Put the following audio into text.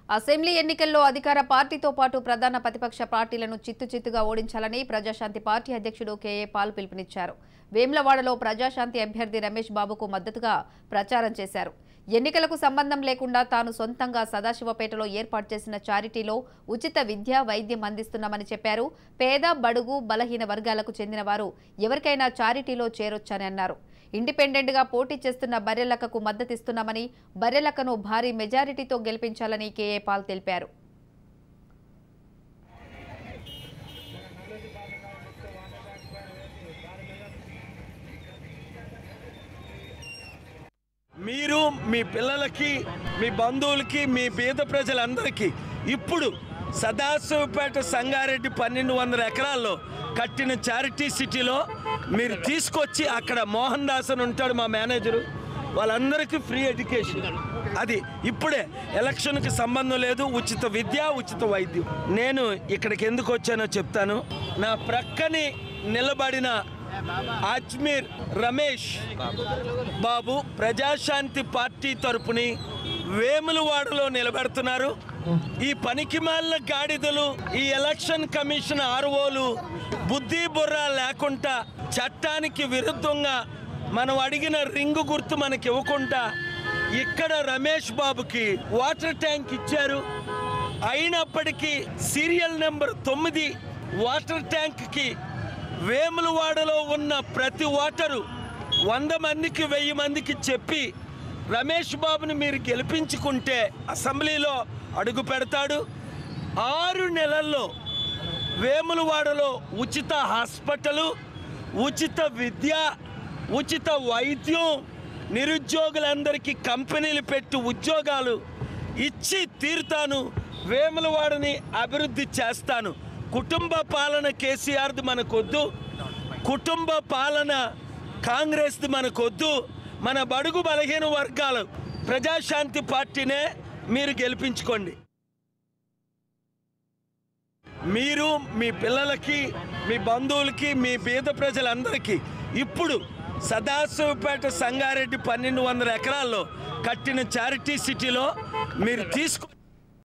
Assembly ఎన్నికల్లో అధికార పార్టీతో పాటు ప్రధాన ప్రతిపక్ష పార్టీలను చిత్తుచిత్తుగా ఓడించాలని ప్రజాశాంతి పార్టీ అధ్యక్షుడు కేఏ పాల్ పిలుపునిచ్చారు. వేములవాడలో ప్రజాశాంతి అభ్యర్థి రమేష్ బాబుకు మద్దతుగా ప్రచారం చేశారు. ఎన్నికలకు సంబంధం లేకుండా తాను సొంతంగా సదాశివపేటలో ఏర్పాటు చేసిన చారిటీలో ఉచిత విద్య, వైద్యం అందిస్తున్నామని చెప్పారు. పేద, బడుగు, బలహీన వర్గాలకు చెందిన వారు ఎవరికైనా చారిటీలో చేరొచ్చని అన్నారు. ఇండిపెండెంట్ గా పోటీ చేస్తున్న బర్రెలక్కకు మద్దతిస్తున్నామని, బర్రెలక్కను భారీ మెజారిటీతో గెలిపించాలని కేఏ పాల్ తెలిపారు. మీరు మీ పిల్లలకి, మీ బంధువులకి, మీ పేద ప్రజలందరికీ ఇప్పుడు సదాశివపేట సంగారెడ్డి 1200 ఎకరాల్లో కట్టిన చారిటీ సిటీలో మీరు తీసుకొచ్చి అక్కడ మోహన్ దాస్ అని ఉంటాడు మా మేనేజరు, వాళ్ళందరికీ ఫ్రీ ఎడ్యుకేషన్. అది ఇప్పుడే ఎలక్షన్కి సంబంధం లేదు. ఉచిత విద్య, ఉచిత వైద్యం. నేను ఇక్కడికి ఎందుకు వచ్చానో చెప్తాను. నా ప్రక్కని నిలబడిన అజ్మీర్ రమేష్ బాబు ప్రజాశాంతి పార్టీ తరపుని వేములవాడలో నిలబెడుతున్నారు. ఈ పనికిమాలిన గాడిదలు, ఈ ఎలక్షన్ కమిషన్ ఆర్ఓలు బుద్ధి బుర్ర లేకుండా చట్టానికి విరుద్ధంగా మనం అడిగిన రింగు గుర్తు మనకి ఇవ్వకుండా ఇక్కడ రమేష్ బాబుకి వాటర్ ట్యాంక్ ఇచ్చారు. అయినప్పటికీ సీరియల్ నెంబర్ 9 వాటర్ ట్యాంక్కి వేములవాడలో ఉన్న ప్రతి ఓటరు 100 మందికి 1000 మందికి చెప్పి రమేష్ బాబుని మీరు గెలిపించుకుంటే అసెంబ్లీలో అడుగు పెడతాడు. 6 నెలల్లో వేములవాడలో ఉచిత హాస్పిటలు, ఉచిత విద్య, ఉచిత వైద్యం, నిరుద్యోగులందరికీ కంపెనీలు పెట్టి ఉద్యోగాలు ఇచ్చి తీరుతాను. వేములవాడని అభివృద్ధి చేస్తాను. కుటుంబ పాలన కేసీఆర్ది మనకొద్దు, కుటుంబ పాలన కాంగ్రెస్ది మనకొద్దు. మన బడుగు బలహీన వర్గాలు ప్రజాశాంతి పార్టీనే మీరు గెలిపించుకోండి. మీరు మీ పిల్లలకి, మీ బంధువులకి, మీ పేద ప్రజలందరికీ ఇప్పుడు సదాశివపేట సంగారెడ్డి 1200 ఎకరాల్లో కట్టిన చారిటీ సిటీలో మీరు